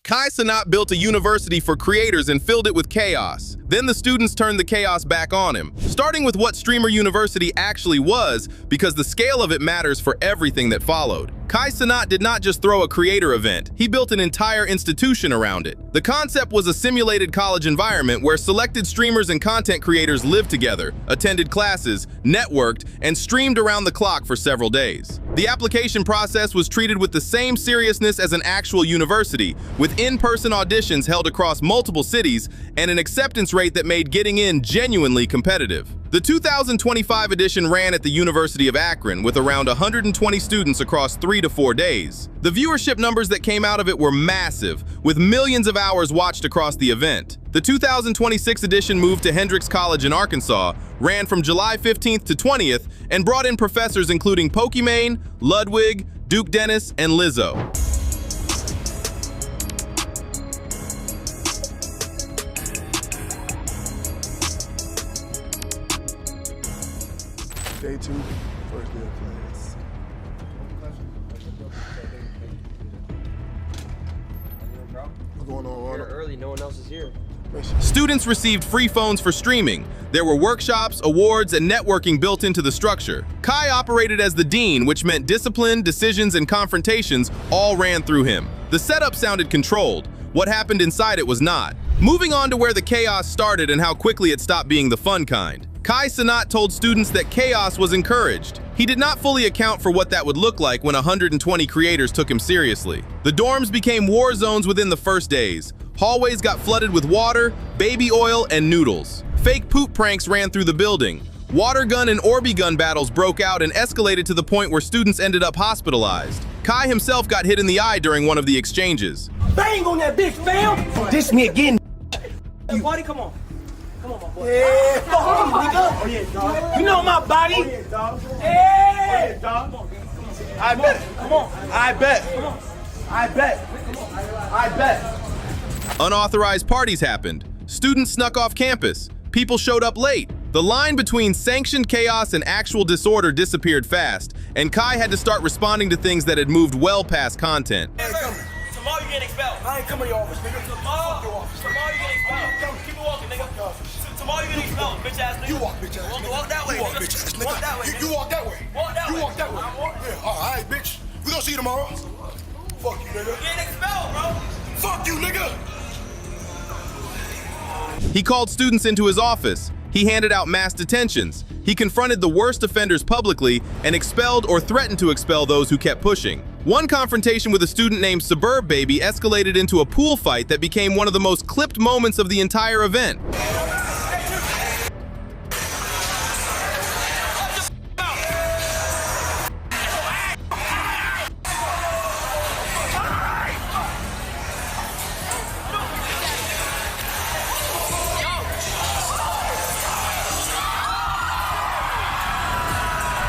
Cenat built a university for creators and filled it with chaos. Then the students turned the chaos back on him, starting with what Streamer University actually was, because the scale of it matters for everything that followed. Cenat did not just throw a creator event, he built an entire institution around it. The concept was a simulated college environment where selected streamers and content creators lived together, attended classes, networked, and streamed around the clock for several days. The application process was treated with the same seriousness as an actual university, with in-person auditions held across multiple cities and an acceptance rate that made getting in genuinely competitive. The 2025 edition ran at the University of Akron with around 120 students across 3 to 4 days. The viewership numbers that came out of it were massive, with millions of hours watched across the event. The 2026 edition moved to Hendrix College in Arkansas, ran from July 15th to 20th, and brought in professors including Pokimane, Ludwig, Duke Dennis, and Lizzo. Day 2, first day of class. What's going on, You're Arnold? early, no one else is here. Students received free phones for streaming. There were workshops, awards, and networking built into the structure. Kai operated as the dean, which meant discipline, decisions, and confrontations all ran through him. The setup sounded controlled. What happened inside it was not. Moving on to where the chaos started and how quickly it stopped being the fun kind. Cenat told students that chaos was encouraged. He did not fully account for what that would look like when 120 creators took him seriously. The dorms became war zones within the first days. Hallways got flooded with water, baby oil, and noodles. Fake poop pranks ran through the building. Water gun and Orby gun battles broke out and escalated to the point where students ended up hospitalized. Kai himself got hit in the eye during one of the exchanges. Bang on that bitch, fam! This me again. Hey, buddy, come on. Come on, my boy. Yeah, fuck you, nigga. Oh, yeah, dog. You know my body. Oh, yeah, dog. Yeah, dog. Come on, I bet. Come on. I bet. Come on. I bet. Come on. I bet. Unauthorized parties happened. Students snuck off campus. People showed up late. The line between sanctioned chaos and actual disorder disappeared fast, and Kai had to start responding to things that had moved well past content. Hey, tomorrow you get expelled. I ain't coming to your office, nigga. Tomorrow you get expelled. Keep it walking, nigga. Tomorrow you get expelled, bitch ass nigga. You walk, bitch ass nigga. Walk that way, you walk, nigga. bitch ass nigga. Walk that way, You walk that way. Walk that way. You walk that way. Yeah, all right, bitch. We gonna see you tomorrow. Fuck you, nigga. Get expelled, bro. Fuck you, nigga. He called students into his office. He handed out mass detentions. He confronted the worst offenders publicly and expelled or threatened to expel those who kept pushing. One confrontation with a student named Suburb Baby escalated into a pool fight that became one of the most clipped moments of the entire event.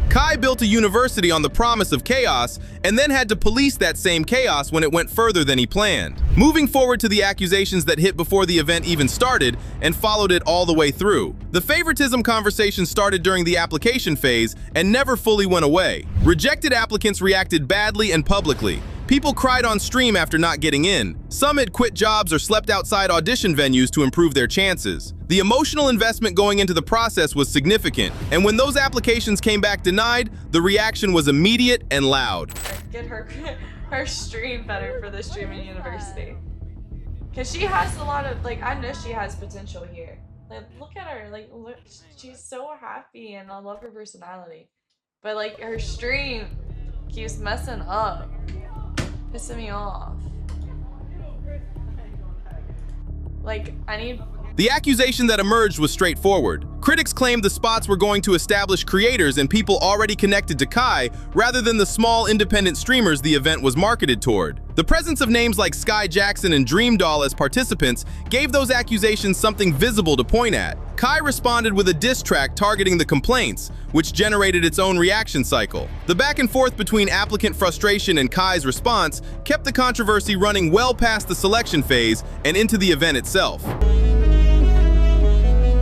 Kai built a university on the promise of chaos and then had to police that same chaos when it went further than he planned. Moving forward to the accusations that hit before the event even started and followed it all the way through. The favoritism conversation started during the application phase and never fully went away. Rejected applicants reacted badly and publicly. People cried on stream after not getting in. Some had quit jobs or slept outside audition venues to improve their chances. The emotional investment going into the process was significant, and when those applications came back denied, the reaction was immediate and loud. Get her stream better for the streaming university. Cause she has a lot of, like, I know she has potential here. Like, look at her, like, look, she's so happy and I love her personality. But like, her stream keeps messing up. Pissing me off. Like, I need... The accusation that emerged was straightforward. Critics claimed the spots were going to establish creators and people already connected to Kai rather than the small independent streamers the event was marketed toward. The presence of names like Sky Jackson and Dream Doll as participants gave those accusations something visible to point at. Kai responded with a diss track targeting the complaints, which generated its own reaction cycle. The back and forth between applicant frustration and Kai's response kept the controversy running well past the selection phase and into the event itself.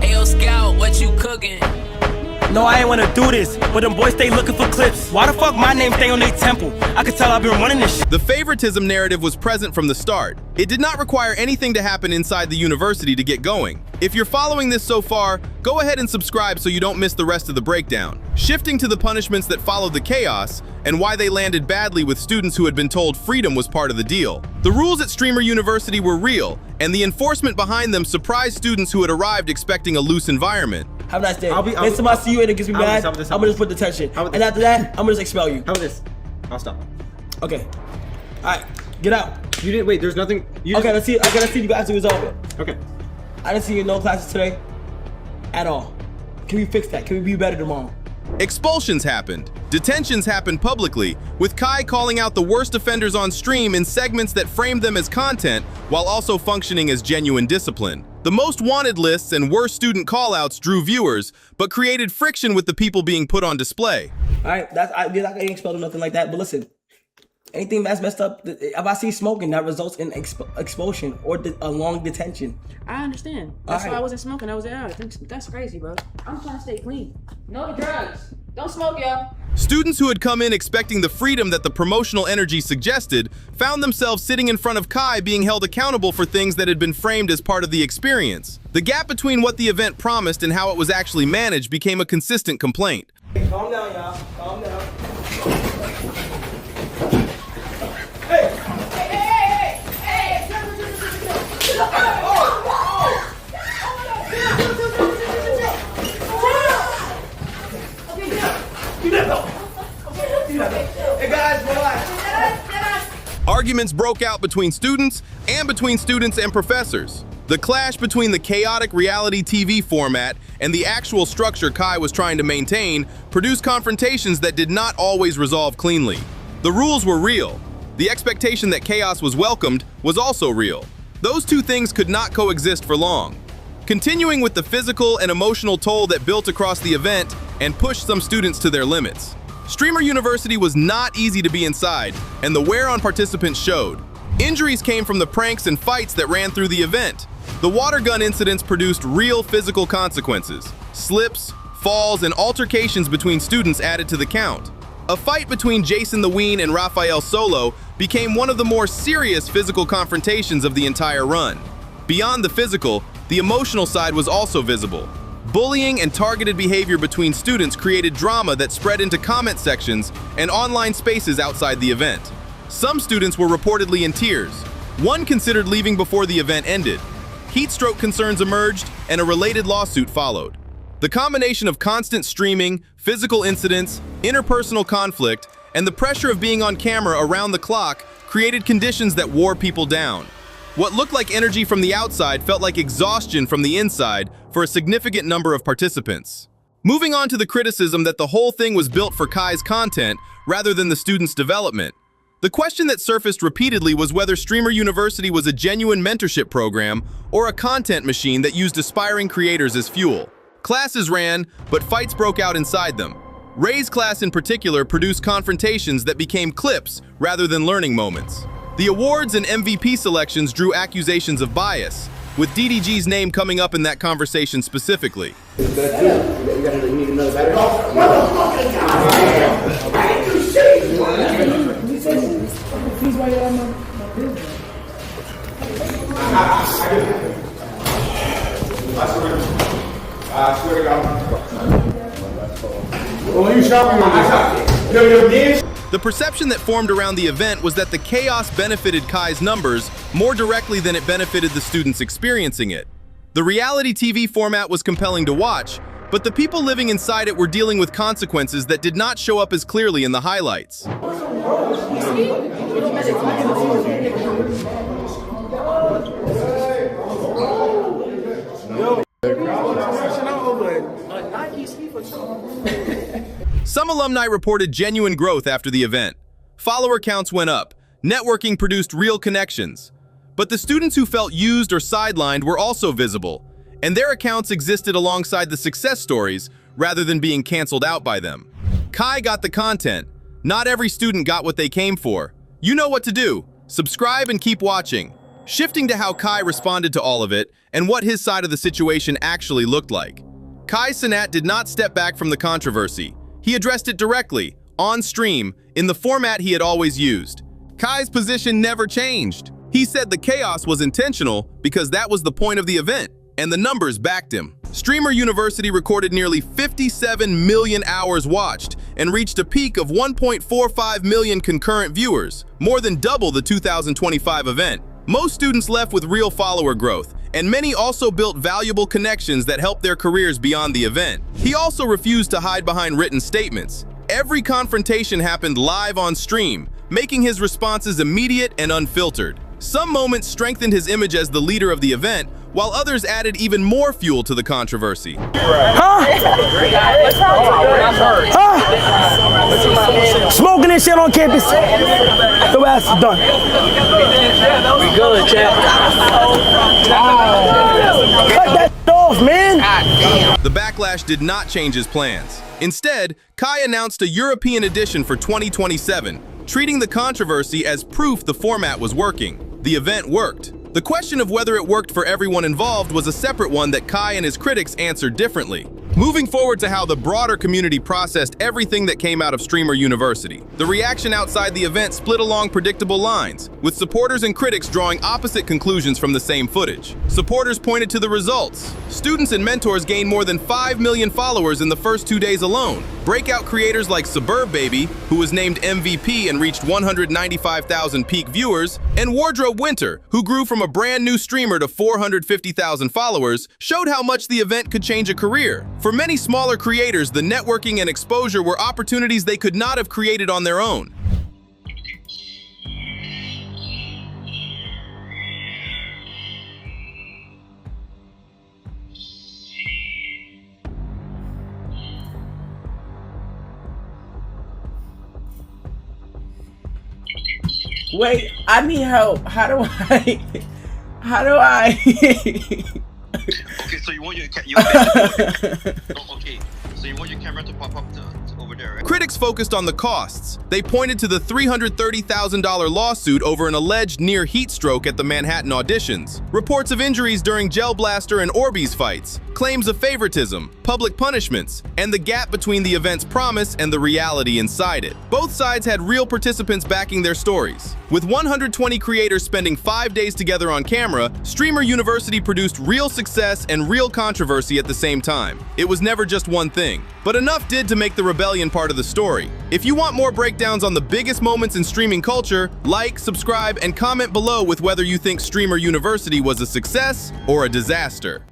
Ayo, Scout, what you cooking? No, I ain't wanna do this, but them boys stay looking for clips. Why the fuck my name stay on their temple? I could tell I've been running this shit. The favoritism narrative was present from the start. It did not require anything to happen inside the university to get going. If you're following this so far, go ahead and subscribe so you don't miss the rest of the breakdown. Shifting to the punishments that followed the chaos, and why they landed badly with students who had been told freedom was part of the deal. The rules at Streamer University were real, and the enforcement behind them surprised students who had arrived expecting a loose environment. Have a nice day. Next time I see you and it gets me mad, I'm gonna just put detention. And after that, I'm gonna just expel you. How about this? I'll stop. Okay. Alright, get out. You didn't wait, there's nothing. Okay, let's see. Okay, let's see if you guys to resolve it. Okay. I didn't see you in no classes today. At all. Can we fix that? Can we be better tomorrow? Expulsions happened. Detentions happened publicly, with Kai calling out the worst offenders on stream in segments that framed them as content while also functioning as genuine discipline. The most wanted lists and worst student callouts drew viewers, but created friction with the people being put on display. Alright, I'm not getting expelled or nothing like that, but listen. Anything that's messed up, if I see smoking, that results in expulsion or a long detention. I understand. That's why I wasn't smoking. I was out. That's crazy, bro. I'm trying to stay clean. No to drugs. Don't smoke, y'all. Students who had come in expecting the freedom that the promotional energy suggested found themselves sitting in front of Kai being held accountable for things that had been framed as part of the experience. The gap between what the event promised and how it was actually managed became a consistent complaint. Calm down, y'all. Calm down. Hey guys, relax. Arguments broke out between students and between students and professors. The clash between the chaotic reality TV format and the actual structure Kai was trying to maintain produced confrontations that did not always resolve cleanly. The rules were real. The expectation that chaos was welcomed was also real. Those two things could not coexist for long. Continuing with the physical and emotional toll that built across the event and pushed some students to their limits. Streamer University was not easy to be inside, and the wear on participants showed. Injuries came from the pranks and fights that ran through the event. The water gun incidents produced real physical consequences. Slips, falls, and altercations between students added to the count. A fight between Jason the Ween and Raphael Solo became one of the more serious physical confrontations of the entire run. Beyond the physical, the emotional side was also visible. Bullying and targeted behavior between students created drama that spread into comment sections and online spaces outside the event. Some students were reportedly in tears. One considered leaving before the event ended. Heat stroke concerns emerged, and a related lawsuit followed. The combination of constant streaming, physical incidents, interpersonal conflict, and the pressure of being on camera around the clock created conditions that wore people down. What looked like energy from the outside felt like exhaustion from the inside for a significant number of participants. Moving on to the criticism that the whole thing was built for Kai's content rather than the students' development. The question that surfaced repeatedly was whether Streamer University was a genuine mentorship program or a content machine that used aspiring creators as fuel. Classes ran, but fights broke out inside them. Ray's class in particular produced confrontations that became clips rather than learning moments. The awards and MVP selections drew accusations of bias, with DDG's name coming up in that conversation specifically. I swear to God. Well, you shot me. The perception that formed around the event was that the chaos benefited Kai's numbers more directly than it benefited the students experiencing it. The reality TV format was compelling to watch, but the people living inside it were dealing with consequences that did not show up as clearly in the highlights. Some alumni reported genuine growth after the event. Follower counts went up. Networking produced real connections. But the students who felt used or sidelined were also visible, and their accounts existed alongside the success stories rather than being canceled out by them. Kai got the content. Not every student got what they came for. You know what to do. Subscribe and keep watching. Shifting to how Kai responded to all of it and what his side of the situation actually looked like. Cenat did not step back from the controversy. He addressed it directly, on stream, in the format he had always used. Kai's position never changed. He said the chaos was intentional because that was the point of the event, and the numbers backed him. Streamer University recorded nearly 57 million hours watched and reached a peak of 1.45 million concurrent viewers, more than double the 2025 event. Most students left with real follower growth, and many also built valuable connections that helped their careers beyond the event. He also refused to hide behind written statements. Every confrontation happened live on stream, making his responses immediate and unfiltered. Some moments strengthened his image as the leader of the event, while others added even more fuel to the controversy. Smoking this shit on campus. Your ass is done. We good, chat. Cut that off, man. The backlash did not change his plans. Instead, Kai announced a European edition for 2027, treating the controversy as proof the format was working. The event worked. The question of whether it worked for everyone involved was a separate one that Kai and his critics answered differently. Moving forward to how the broader community processed everything that came out of Streamer University. The reaction outside the event split along predictable lines, with supporters and critics drawing opposite conclusions from the same footage. Supporters pointed to the results. Students and mentors gained more than 5 million followers in the first 2 days alone. Breakout creators like Suburb Baby, who was named MVP and reached 195,000 peak viewers, and Wardrobe Winter, who grew from a brand new streamer to 450,000 followers, showed how much the event could change a career. For many smaller creators, the networking and exposure were opportunities they could not have created on their own. Wait, I need help. How do I? Okay, so you want your okay, so you want your camera to pop up over there, right? Critics focused on the costs. They pointed to the $330,000 lawsuit over an alleged near heat stroke at the Manhattan auditions, reports of injuries during Gel Blaster and Orbeez fights, claims of favoritism, public punishments, and the gap between the event's promise and the reality inside it. Both sides had real participants backing their stories. With 120 creators spending 5 days together on camera, Streamer University produced real success and real controversy at the same time. It was never just one thing, but enough did to make the rebellion part of the story. If you want more breakdowns on the biggest moments in streaming culture, like, subscribe, and comment below with whether you think Streamer University was a success or a disaster.